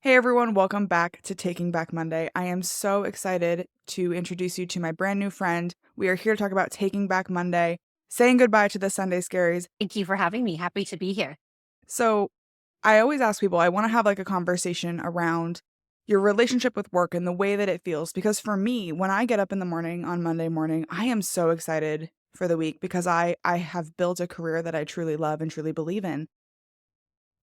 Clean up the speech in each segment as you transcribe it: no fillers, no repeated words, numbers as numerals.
Hey everyone, welcome back to Taking Back Monday. I am so excited to introduce you to my brand new friend. We are here to talk about Taking Back Monday, saying goodbye to the Sunday scaries. Thank you for having me. Happy to be here. So, I always ask people, I want to have like a conversation around your relationship with work and the way that it feels. Because for me, when I get up in the morning on Monday morning, I am so excited for the week because I have built a career that I truly love and truly believe in.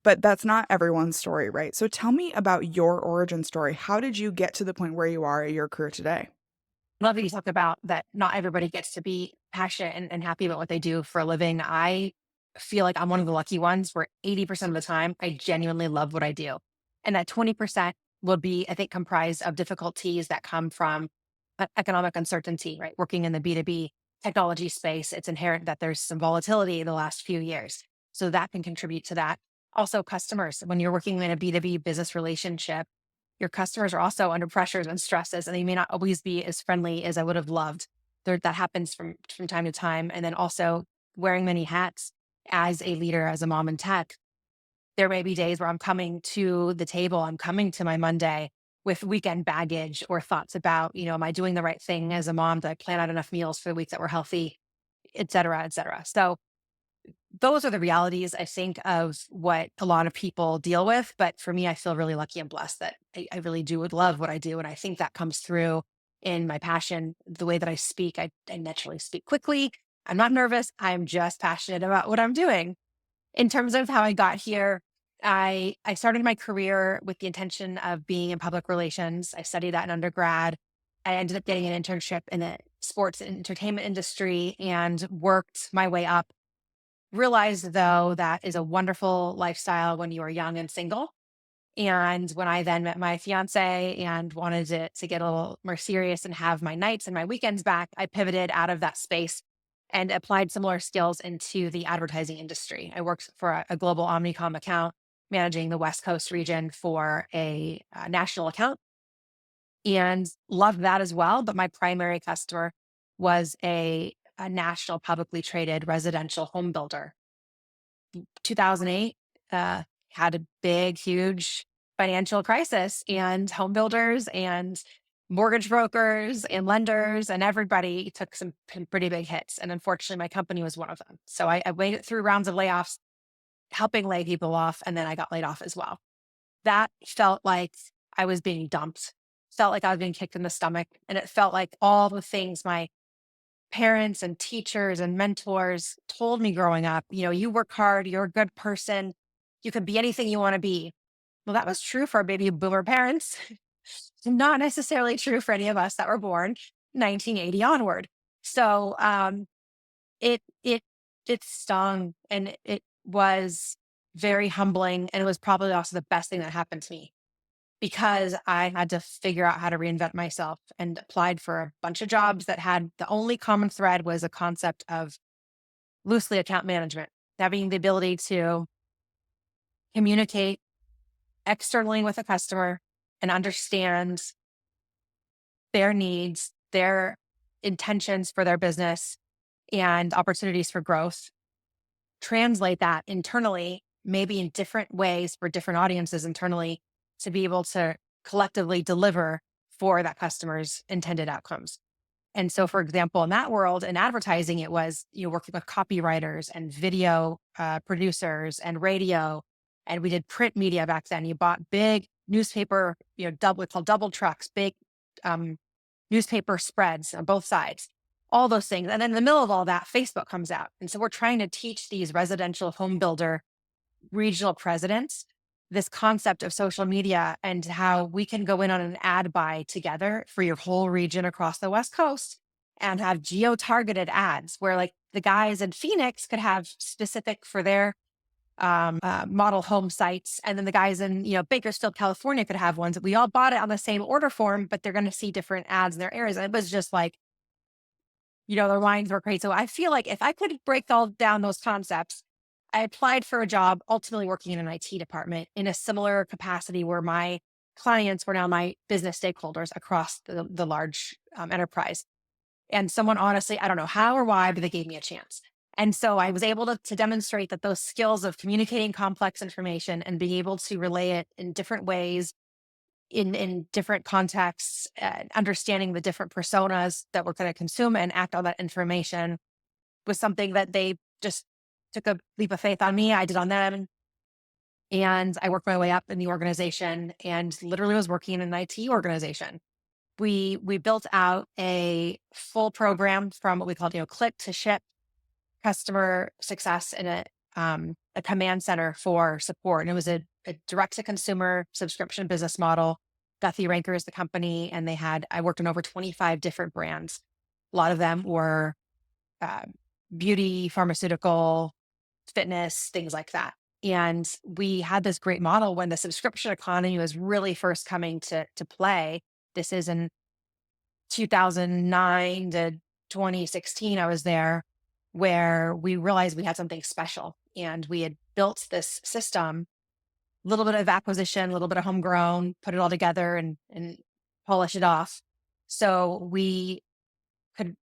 But that's not everyone's story, right? So tell me about your origin story. How did you get to the point where you are at your career today? Love that you talked about that not everybody gets to be passionate and happy about what they do for a living. I feel like I'm one of the lucky ones where 80% of the time I genuinely love what I do. And that 20% will be, I think, comprised of difficulties that come from economic uncertainty, right? Working in the B2B technology space, it's inherent that there's some volatility in the last few years. So that can contribute to that. Also, customers, when you're working in a B2B business relationship, your customers are also under pressures and stresses, and they may not always be as friendly as I would have loved. That happens from time to time. And then also wearing many hats as a leader, as a mom in tech. There may be days where I'm coming to the table, I'm coming to my Monday with weekend baggage or thoughts about, am I doing the right thing as a mom? Did I plan out enough meals for the week that were healthy, et cetera, et cetera. So those are the realities, I think, of what a lot of people deal with. But for me, I feel really lucky and blessed that I really do love what I do. And I think that comes through in my passion, the way that I speak. I naturally speak quickly. I'm not nervous. I'm just passionate about what I'm doing. In terms of how I got here, I started my career with the intention of being in public relations. I studied that in undergrad. I ended up getting an internship in the sports and entertainment industry and worked my way up. Realized, though, that is a wonderful lifestyle when you are young and single. And when I then met my fiance and wanted it to get a little more serious and have my nights and my weekends back, I pivoted out of that space and applied similar skills into the advertising industry. I worked for a global Omnicom account, managing the West Coast region for a national account, and loved that as well. But my primary customer was a national publicly traded residential home builder. 2008 had a big, huge financial crisis, and home builders and mortgage brokers and lenders and everybody took some pretty big hits. And unfortunately, my company was one of them. So I waited through rounds of layoffs, helping lay people off, and then I got laid off as well. That felt like I was being dumped, felt like I was being kicked in the stomach. And it felt like all the things my parents and teachers and mentors told me growing up, you work hard, you're a good person, you can be anything you want to be. Well, that was true for our baby boomer parents, not necessarily true for any of us that were born 1980 onward. So it it it stung, and it was very humbling, and it was probably also the best thing that happened to me because I had to figure out how to reinvent myself and applied for a bunch of jobs that had the only common thread was a concept of loosely account management, having the ability to communicate externally with a customer and understand their needs, their intentions for their business, and opportunities for growth, translate that internally, maybe in different ways for different audiences internally to be able to collectively deliver for that customer's intended outcomes. And so, for example, in that world, in advertising, it was working with copywriters and video producers and radio, and we did print media back then. You bought big newspaper, double called double trucks, big um, newspaper spreads on both sides, all those things. And then in the middle of all that, Facebook comes out, and so we're trying to teach these residential home builder regional presidents this concept of social media and how we can go in on an ad buy together for your whole region across the West Coast and have geo-targeted ads where like the guys in Phoenix could have specific for their model home sites. And then the guys in, Bakersfield, California could have ones. We all bought it on the same order form, but they're going to see different ads in their areas. And it was just like, their lines were great. So I feel like if I could break all down those concepts, I applied for a job, ultimately working in an IT department in a similar capacity where my clients were now my business stakeholders across the large enterprise. And someone honestly, I don't know how or why, but they gave me a chance. And so I was able to demonstrate that those skills of communicating complex information and being able to relay it in different ways in different contexts, understanding the different personas that were going to consume and act on that information was something that they just took a leap of faith on me. I did on them. And I worked my way up in the organization and literally was working in an IT organization. We built out a full program from what we called, click to ship customer success in a command center for support. And it was a direct to consumer subscription business model. Guthrie Ranker is the company, and I worked on over 25 different brands. A lot of them were uh, beauty, pharmaceutical, fitness, things like that. And we had this great model when the subscription economy was really first coming to play. This is in 2009 to 2016. I was there, where we realized we had something special, and we had built this system, a little bit of acquisition, a little bit of homegrown, put it all together and polish it off. So we could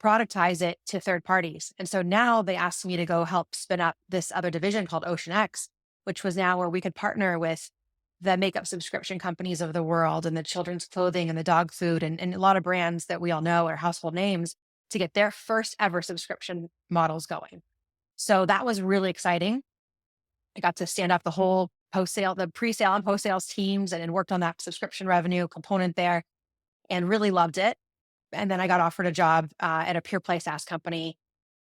productize it to third parties. And so now they asked me to go help spin up this other division called Ocean X, which was now where we could partner with the makeup subscription companies of the world and the children's clothing and the dog food and a lot of brands that we all know are household names to get their first ever subscription models going. So that was really exciting. I got to stand up the whole post-sale, the pre-sale and post-sales teams, and worked on that subscription revenue component there and really loved it. And then I got offered a job at a pure play SaaS company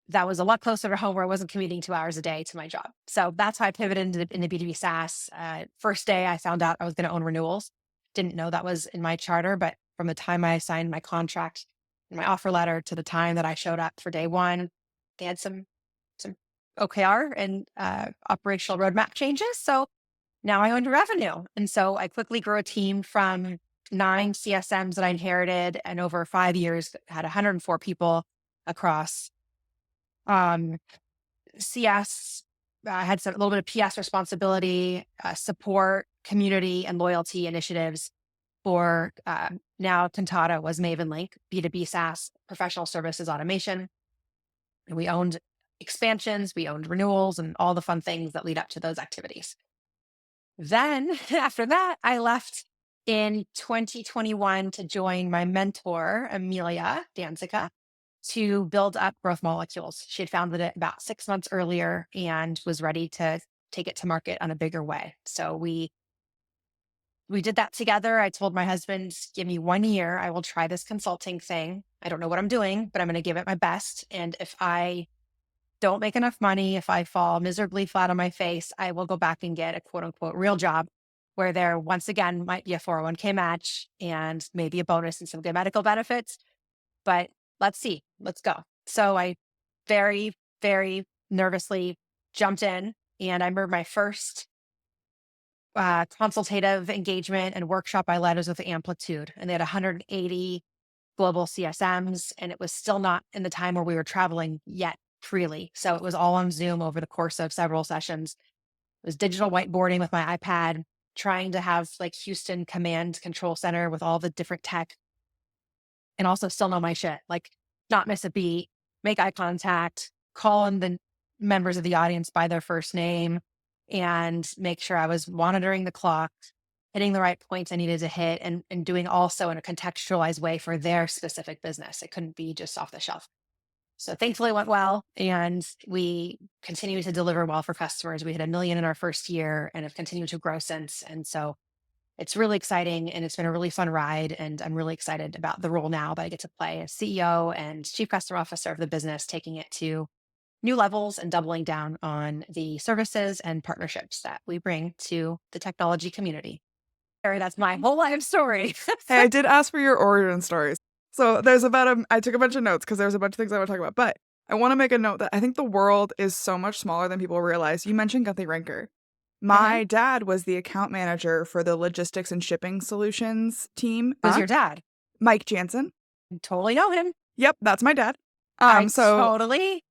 that was a lot closer to home, where I wasn't commuting 2 hours a day to my job. So that's how I pivoted into B2B SaaS. First day I found out I was going to own renewals. Didn't know that was in my charter, but from the time I signed my contract and my offer letter to the time that I showed up for day one, they had some OKR and operational roadmap changes. So now I owned revenue. And so I quickly grew a team from 9 CSMs that I inherited, and over 5 years had 104 people across um, CS. I had a little bit of PS responsibility, support, community, and loyalty initiatives for now Cantata was Maven Link, B2B SaaS, professional services automation. And we owned expansions, we owned renewals, and all the fun things that lead up to those activities. Then after that, I left in 2021 to join my mentor, Amelia Danzica, to build up Growth Molecules. She had founded it about 6 months earlier and was ready to take it to market on a bigger way. So we did that together. I told my husband, give me 1 year. I will try this consulting thing. I don't know what I'm doing, but I'm going to give it my best. And if I don't make enough money, if I fall miserably flat on my face, I will go back and get a quote unquote real job, where there once again might be a 401k match and maybe a bonus and some good medical benefits. But let's see, let's go. So I very, very nervously jumped in, and I remember my first consultative engagement and workshop I led was with Amplitude, and they had 180 global CSMs, and it was still not in the time where we were traveling yet freely. So it was all on Zoom over the course of several sessions. It was digital whiteboarding with my iPad, trying to have like Houston command control center with all the different tech, and also still know my shit, like not miss a beat, make eye contact, call on the members of the audience by their first name, and make sure I was monitoring the clock, hitting the right points I needed to hit, and doing also in a contextualized way for their specific business. It couldn't be just off the shelf. So thankfully it went well, and we continue to deliver well for customers. We hit 1 million in our first year and have continued to grow since. And so it's really exciting, and it's been a really fun ride. And I'm really excited about the role now that I get to play as CEO and Chief Customer Officer of the business, taking it to new levels and doubling down on the services and partnerships that we bring to the technology community. That's my whole life story. Hey, I did ask for your origin stories. So I took a bunch of notes because there's a bunch of things I want to talk about, but I want to make a note that I think the world is so much smaller than people realize. You mentioned Guthrie Ranker. My dad was the account manager for the logistics and shipping solutions team. Who's your dad? Mike Jansen. Totally know him. Yep, that's my dad. Totally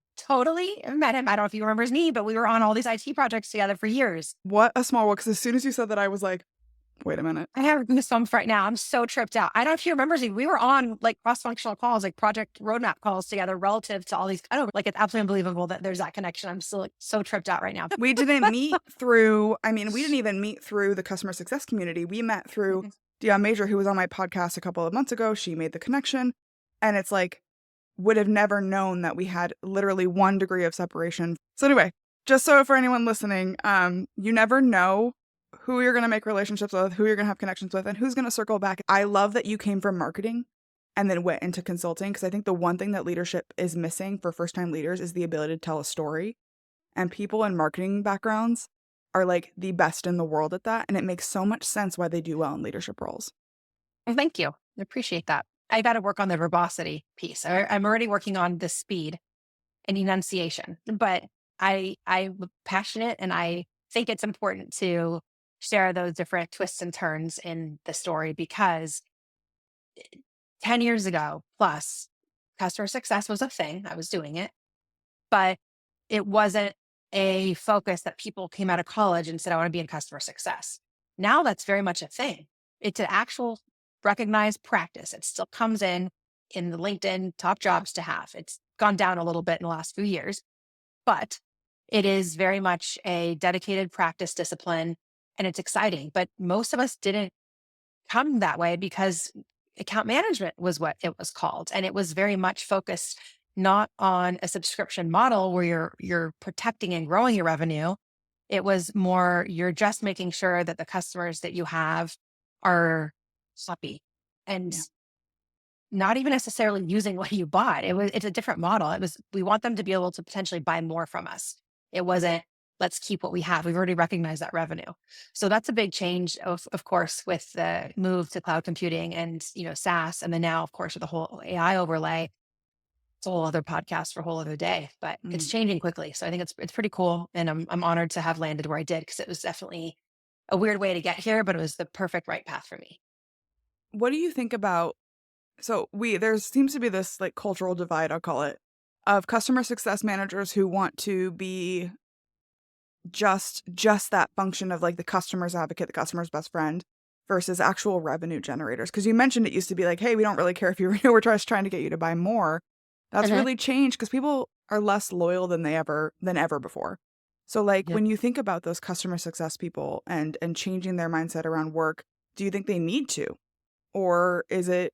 met him. I don't know if you remember his name, but we were on all these IT projects together for years. What a small world. Because as soon as you said that, I was like, Wait a minute. I have goosebumps right now. I'm so tripped out. I don't know if you remember, Z, we were on like cross-functional calls, like project roadmap calls together relative to all these. I don't know, like it's absolutely unbelievable that there's that connection. I'm still like so tripped out right now. We didn't meet through, I mean, we didn't even meet through the customer success community. We met through Mhm. Dion Major, who was on my podcast a couple of months ago. She made the connection. And it's like, would have never known that we had literally 1 degree of separation. So anyway, just so for anyone listening, you never know who you're going to make relationships with, who you're going to have connections with, and who's going to circle back. I love that you came from marketing and then went into consulting, because I think the one thing that leadership is missing for first-time leaders is the ability to tell a story. And people in marketing backgrounds are like the best in the world at that. And it makes so much sense why they do well in leadership roles. Well, thank you. I appreciate that. I got to work on the verbosity piece. I'm already working on the speed and enunciation, but I'm passionate and I think it's important to share those different twists and turns in the story because 10 years ago plus, customer success was a thing. I was doing it, but it wasn't a focus that people came out of college and said, I want to be in customer success. Now that's very much a thing. It's an actual recognized practice. It still comes in the LinkedIn top jobs to have. It's gone down a little bit in the last few years, but it is very much a dedicated practice discipline and it's exciting. But most of us didn't come that way because account management was what it was called. And it was very much focused not on a subscription model where you're protecting and growing your revenue. It was more you're just making sure that the customers that you have are happy and Yeah. not even necessarily using what you bought. It's a different model. It was we want them to be able to potentially buy more from us. It wasn't let's keep what we have. We've already recognized that revenue. So that's a big change of course with the move to cloud computing and SaaS and then now of course with the whole AI overlay. It's a whole other podcast for a whole other day, but it's Mm. changing quickly. So I think it's pretty cool and I'm honored to have landed where I did because it was definitely a weird way to get here, but it was the perfect right path for me. What do you think about, so there seems to be this like cultural divide, I'll call it, of customer success managers who want to be just that function of like the customer's advocate, the customer's best friend, versus actual revenue generators. Because you mentioned it used to be like, hey, we don't really care if you renew, we're just trying to get you to buy more. That's Mhm. really changed because people are less loyal than ever before. So like Yep. when you think about those customer success people and changing their mindset around work, do you think they need to? Or is it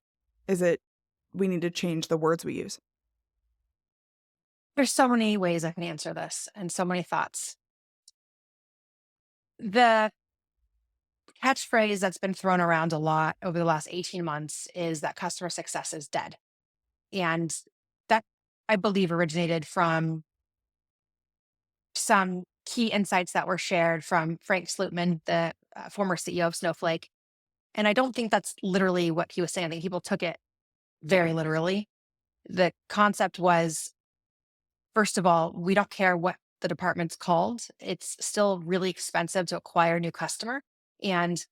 we need to change the words we use? There's so many ways I can answer this and so many thoughts. The catchphrase that's been thrown around a lot over the last 18 months is that customer success is dead. And that I believe originated from some key insights that were shared from Frank Slootman, the former CEO of Snowflake. And I don't think that's literally what he was saying. I think people took it very literally. The concept was, first of all, we don't care what the department's called. It's still really expensive to acquire a new customer. And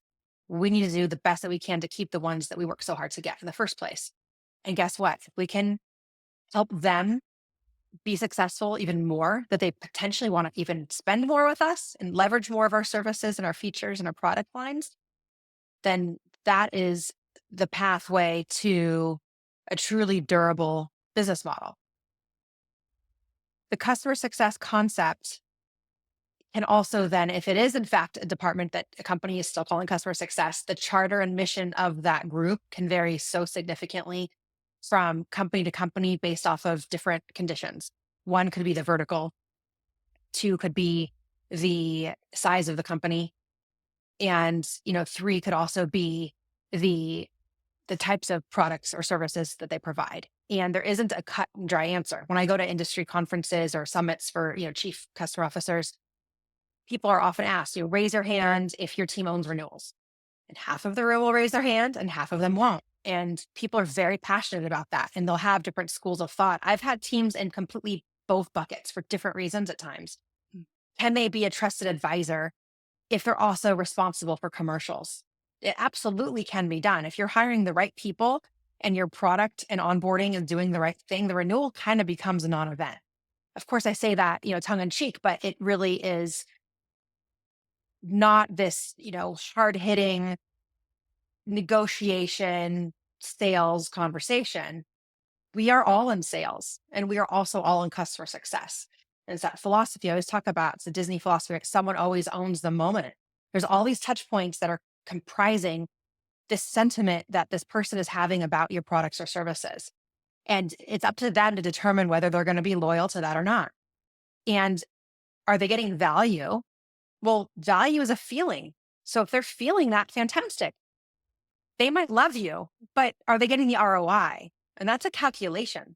we need to do the best that we can to keep the ones that we work so hard to get in the first place. And guess what? If we can help them be successful even more, that they potentially want to even spend more with us and leverage more of our services and our features and our product lines, then that is the pathway to a truly durable business model. The customer success concept can also then, if it is in fact a department that a company is still calling customer success, the charter and mission of that group can vary so significantly from company to company based off of different conditions. One could be the vertical, two could be the size of the company, and three could also be the the types of products or services that they provide. And there isn't a cut and dry answer. When I go to industry conferences or summits for chief customer officers, people are often asked, raise your hand if your team owns renewals. And half of the room will raise their hand and half of them won't. And people are very passionate about that. And they'll have different schools of thought. I've had teams in completely both buckets for different reasons at times. Mm. Can they be a trusted advisor if they're also responsible for commercials? It absolutely can be done. If you're hiring the right people and your product and onboarding is doing the right thing, the renewal kind of becomes a non event. Of course, I say that, tongue in cheek, but it really is not this, hard hitting negotiation sales conversation. We are all in sales and we are also all in customer success. And it's that philosophy I always talk about. It's the Disney philosophy, like someone always owns the moment. There's all these touch points that are comprising this sentiment that this person is having about your products or services. And it's up to them to determine whether they're going to be loyal to that or not. And are they getting value? Well, value is a feeling. So if they're feeling that, fantastic. They might love you, but are they getting the ROI? And that's a calculation.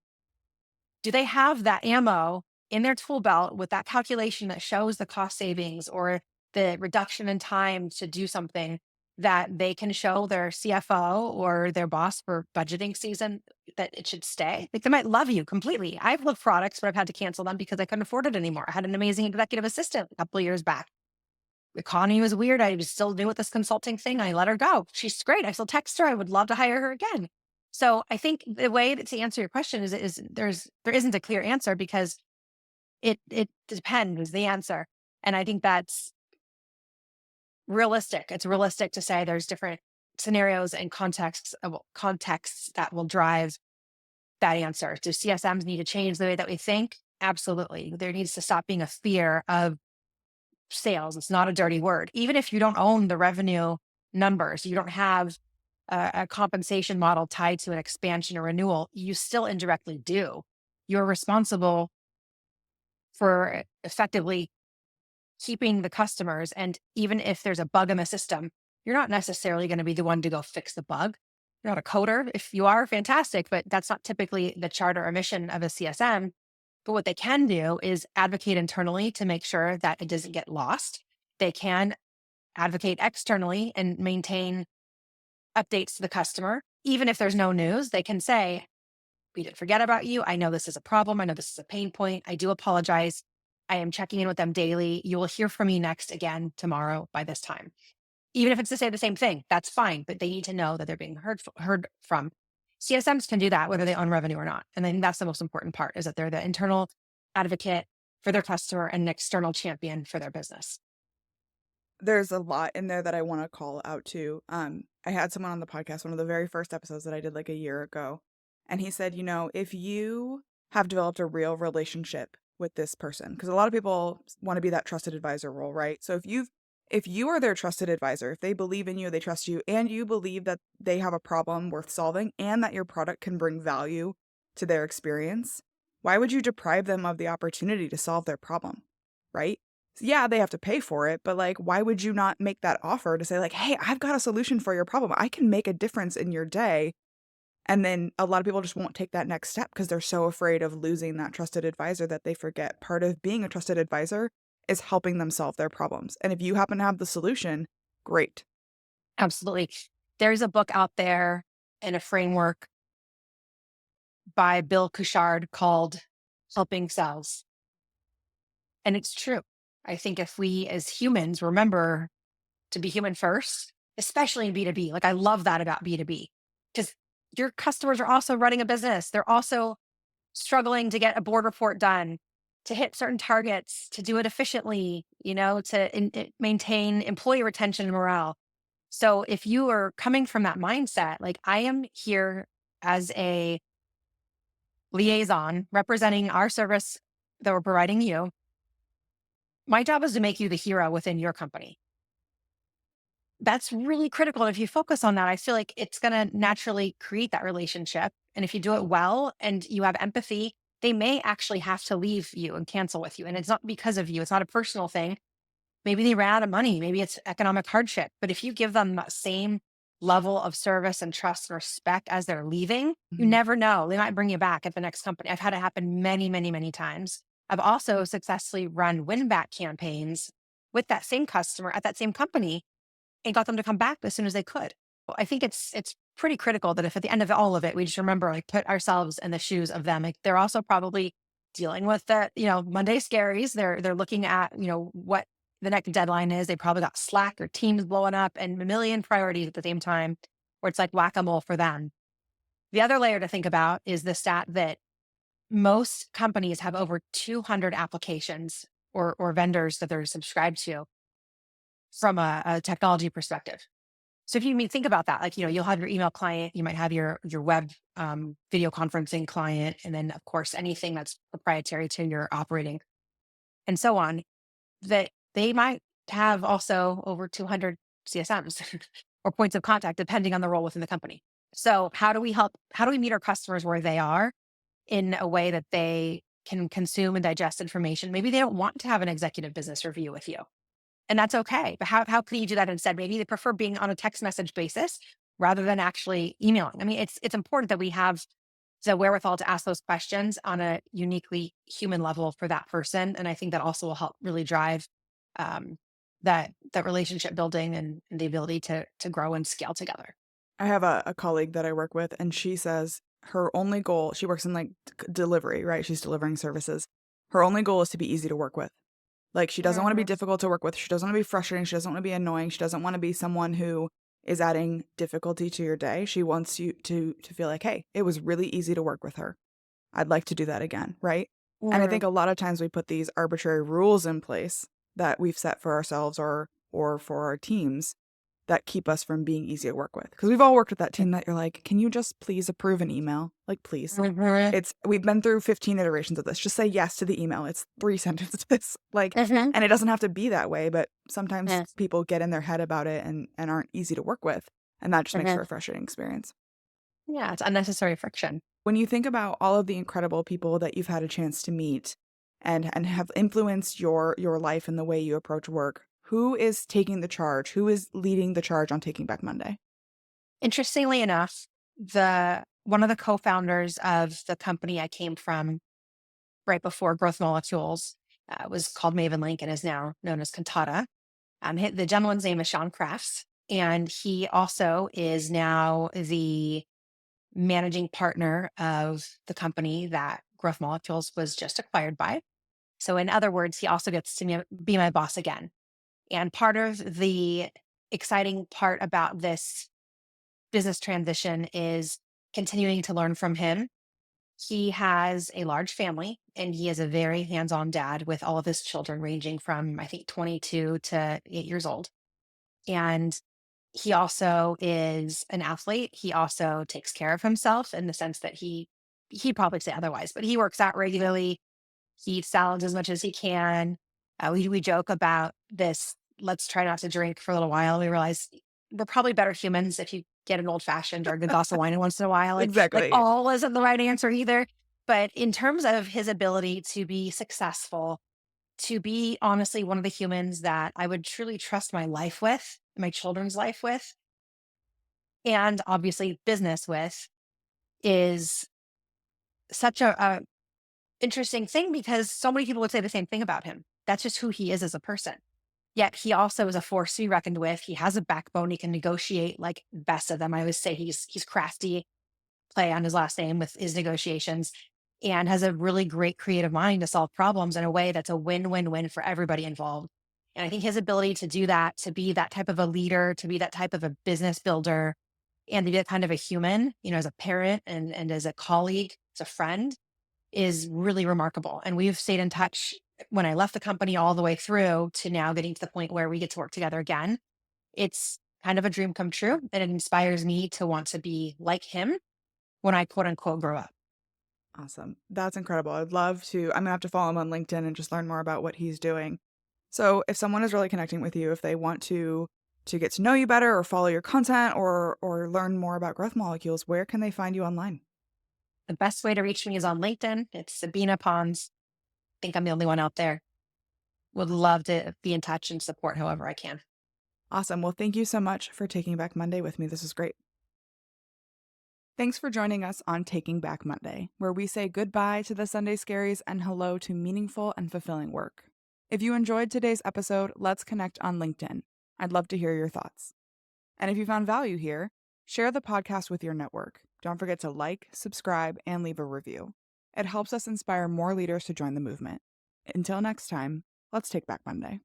Do they have that ammo in their tool belt with that calculation that shows the cost savings or the reduction in time to do something that they can show their CFO or their boss for budgeting season that it should stay? Like they might love you completely. I've loved products, but I've had to cancel them because I couldn't afford it anymore. I had an amazing executive assistant a couple of years back. The economy was weird. I was still new with this consulting thing. I let her go. She's great. I still text her. I would love to hire her again. So I think the way to answer your question is there isn't a clear answer because it depends is the answer. And I think that's realistic. It's realistic to say there's different scenarios and contexts that will drive that answer. Do CSMs need to change the way that we think? Absolutely. There needs to stop being a fear of sales. It's not a dirty word. Even if you don't own the revenue numbers, you don't have a compensation model tied to an expansion or renewal, you still indirectly do. You're responsible for effectively keeping the customers. And even if there's a bug in the system, you're not necessarily going to be the one to go fix the bug. You're not a coder. If you are, fantastic, but that's not typically the charter or mission of a CSM. But what they can do is advocate internally to make sure that it doesn't get lost. They can advocate externally and maintain updates to the customer. Even if there's no news, they can say, we didn't forget about you. I know this is a problem. I know this is a pain point. I do apologize. I am checking in with them daily. You will hear from me next again tomorrow by this time. Even if it's to say the same thing, that's fine, but they need to know that they're being heard from. CSMs can do that whether they own revenue or not. And then that's the most important part is that they're the internal advocate for their customer and an external champion for their business. There's a lot in there that I want to call out to. I had someone on the podcast, one of the very first episodes that I did like a year ago, and he said, if you have developed a real relationship with this person, because a lot of people want to be that trusted advisor role, right? So if you are their trusted advisor, if they believe in you, they trust you, and you believe that they have a problem worth solving and that your product can bring value to their experience, why would you deprive them of the opportunity to solve their problem, right? Yeah, they have to pay for it, but like, why would you not make that offer to say like, hey, I've got a solution for your problem. I can make a difference in your day. And then a lot of people just won't take that next step because they're so afraid of losing that trusted advisor that they forget part of being a trusted advisor is helping them solve their problems. And if you happen to have the solution, great. Absolutely. There's a book out there and a framework by Bill Cushard called Helping Sales. And it's true. I think if we as humans remember to be human first, especially in B2B, like I love that about B2B, because your customers are also running a business. They're also struggling to get a board report done, to hit certain targets, to do it efficiently, maintain employee retention and morale. So if you are coming from that mindset, like I am here as a liaison representing our service that we're providing you, my job is to make you the hero within your company. That's really critical. And if you focus on that, I feel like it's going to naturally create that relationship. And if you do it well and you have empathy, they may actually have to leave you and cancel with you. And it's not because of you, it's not a personal thing. Maybe they ran out of money, maybe it's economic hardship. But if you give them that same level of service and trust and respect as they're leaving, you Mhm. never know. They might bring you back at the next company. I've had it happen many, many, many times. I've also successfully run win back campaigns with that same customer at that same company and got them to come back as soon as they could. Well, I think it's pretty critical that if at the end of all of it, we just remember like put ourselves in the shoes of them. Like they're also probably dealing with the, Monday scaries. They're looking at, what the next deadline is. They probably got Slack or Teams blowing up and a million priorities at the same time, where it's like whack-a-mole for them. The other layer to think about is the stat that most companies have over 200 applications or vendors that they're subscribed to. from a technology perspective. So if you think about that, like, you'll have your email client, you might have your web video conferencing client, and then of course anything that's proprietary to your operating and so on, that they might have also over 200 CSMs or points of contact, depending on the role within the company. So how do we meet our customers where they are in a way that they can consume and digest information? Maybe they don't want to have an executive business review with you, and that's okay. But how can you do that instead? Maybe they prefer being on a text message basis rather than actually emailing. I mean, it's important that we have the wherewithal to ask those questions on a uniquely human level for that person. And I think that also will help really drive um, that relationship building and the ability to grow and scale together. I have a colleague that I work with, and she says her only goal, she works in like delivery, right? She's delivering services. Her only goal is to be easy to work with. Like, she doesn't wanna be Mhm. difficult to work with, she doesn't wanna be frustrating, she doesn't wanna be annoying, she doesn't wanna be someone who is adding difficulty to your day. She wants you to feel like, "Hey, it was really easy to work with her. I'd like to do that again," right? And I think Mm. a lot of times we put these arbitrary rules in place that we've set for ourselves or for our teams that keep us from being easy to work with. Because 'Cause we've all worked with that team that you're like, "Can you just please approve an email? Like, please." Mhm. We've been through 15 iterations of this. Just say yes to the email. It's 3 sentences. Like, Mhm. and it doesn't have to be that way, but sometimes Yes. people get in their head about it and aren't easy to work with, and that just makes Mhm. for a frustrating experience. Yeah, it's unnecessary friction. When you think about all of the incredible people that you've had a chance to meet and have influenced your life and the way you approach work, who is taking the charge? Who is leading the charge on Taking Back Monday? Interestingly enough, the one of the co-founders of the company I came from right before Growth Molecules was called Maven Link and is now known as Cantata. The gentleman's name is Sean Crafts, and he also is now the managing partner of the company that Growth Molecules was just acquired by. So, in other words, he also gets to be my boss again. And part of the exciting part about this business transition is continuing to learn from him. He has a large family and he is a very hands on dad with all of his children, ranging from, I think, 22 to 8 years old. And he also is an athlete. He also takes care of himself in the sense that he'd probably say otherwise, but he works out regularly. He eats salads as much as he can. We joke about this. Let's try not to drink for a little while. We realize we're probably better humans if you get an old fashioned or a good glass of wine once in a while. Like Exactly. all isn't the right answer either. But in terms of his ability to be successful, to be honestly one of the humans that I would truly trust my life with, my children's life with, and obviously business with, is such a interesting thing because so many people would say the same thing about him. That's just who he is as a person. Yet he also is a force to be reckoned with. He has a backbone. He can negotiate like best of them. I always say he's crafty, play on his last name with his negotiations, and has a really great creative mind to solve problems in a way that's a win-win-win for everybody involved. And I think his ability to do that, to be that type of a leader, to be that type of a business builder, and to be that kind of a human, as a parent and as a colleague, as a friend, is really remarkable. And we've stayed in touch when I left the company all the way through to now getting to the point where we get to work together again. It's kind of a dream come true. And it inspires me to want to be like him when I quote unquote grow up. Awesome. That's incredible. I'm gonna have to follow him on LinkedIn and just learn more about what he's doing. So if someone is really connecting with you, if they want to get to know you better or follow your content or learn more about growth molecules, where can they find you online? The best way to reach me is on LinkedIn. It's Sabina Pons. I think I'm the only one out there. Would love to be in touch and support however I can. Awesome. Well, thank you so much for taking back Monday with me. This is great. Thanks for joining us on Taking Back Monday, where we say goodbye to the Sunday scaries and hello to meaningful and fulfilling work. If you enjoyed today's episode, let's connect on LinkedIn. I'd love to hear your thoughts. And if you found value here, share the podcast with your network. Don't forget to like, subscribe, and leave a review. It helps us inspire more leaders to join the movement. Until next time, let's take back Monday.